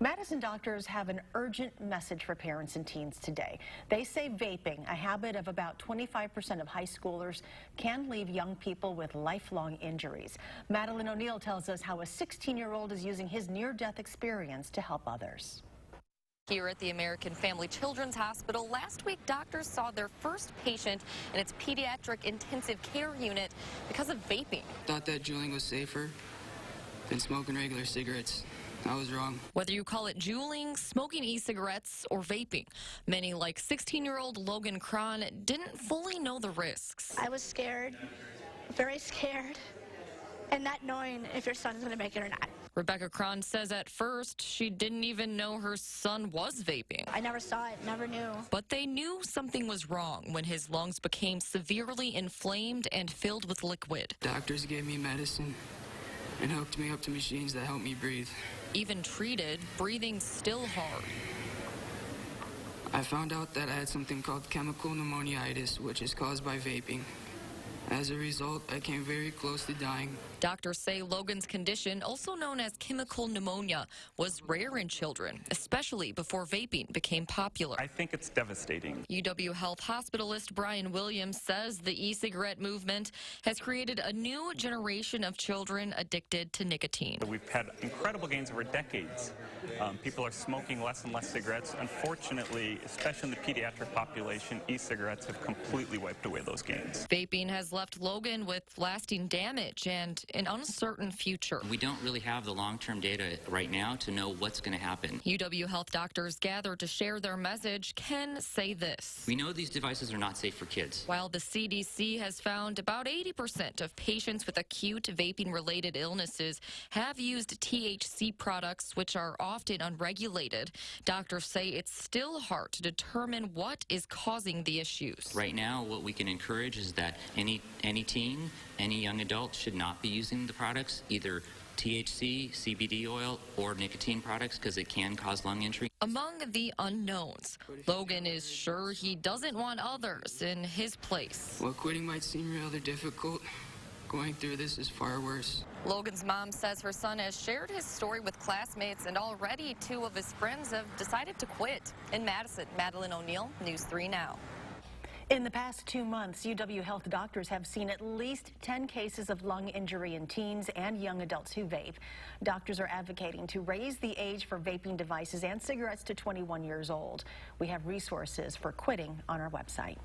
Madison doctors have an urgent message for parents and teens today. They say vaping, a habit of about 25% of high schoolers, can leave young people with lifelong injuries. Madeline O'Neill tells us how a 16-year-old is using his near-death experience to help others. Here at the American Family Children's Hospital, last week doctors saw their first patient in its pediatric intensive care unit because of vaping. Thought that juuling was safer than smoking regular cigarettes. I was wrong. Whether you call it juuling, smoking e-cigarettes, or vaping, many like 16-year-old Logan Cron didn't fully know the risks. I was scared, very scared, and not knowing if your son's going to make it or not. Rebecca Cron says at first she didn't even know her son was vaping. I never saw it, never knew. But they knew something was wrong when his lungs became severely inflamed and filled with liquid. Doctors gave me medicine and hooked me up to machines that help me breathe. Even treated, breathing still hard. I found out that I had something called chemical pneumonitis, which is caused by vaping. As a result, I came very close to dying. Doctors say Logan's condition, also known as chemical pneumonia, was rare in children, especially before vaping became popular. I think it's devastating. UW Health hospitalist Brian Williams says the e-cigarette movement has created a new generation of children addicted to nicotine. We've had incredible gains over decades. People are smoking less and less cigarettes. Unfortunately, especially in the pediatric population, e-cigarettes have completely wiped away those gains. Vaping has left Logan with lasting damage and an uncertain future. We don't really have the long-term data right now to know what's going to happen. UW Health doctors gathered to share their message can say this. We know these devices are not safe for kids. While the CDC has found about 80% of patients with acute vaping-related illnesses have used THC products, which are often unregulated, doctors say it's still hard to determine what is causing the issues. Right now, what we can encourage is that any teen, any young adult should not be using the products, either THC, CBD oil, or nicotine products, because it can cause lung injury. Among the unknowns, Logan is sure he doesn't want others in his place. While quitting might seem rather difficult, going through this is far worse. Logan's mom says her son has shared his story with classmates, and already 2 of his friends have decided to quit. In Madison, Madeline O'Neill, News 3 Now. In the past 2 months, UW Health doctors have seen at least 10 cases of lung injury in teens and young adults who vape. Doctors are advocating to raise the age for vaping devices and cigarettes to 21 years old. We have resources for quitting on our website.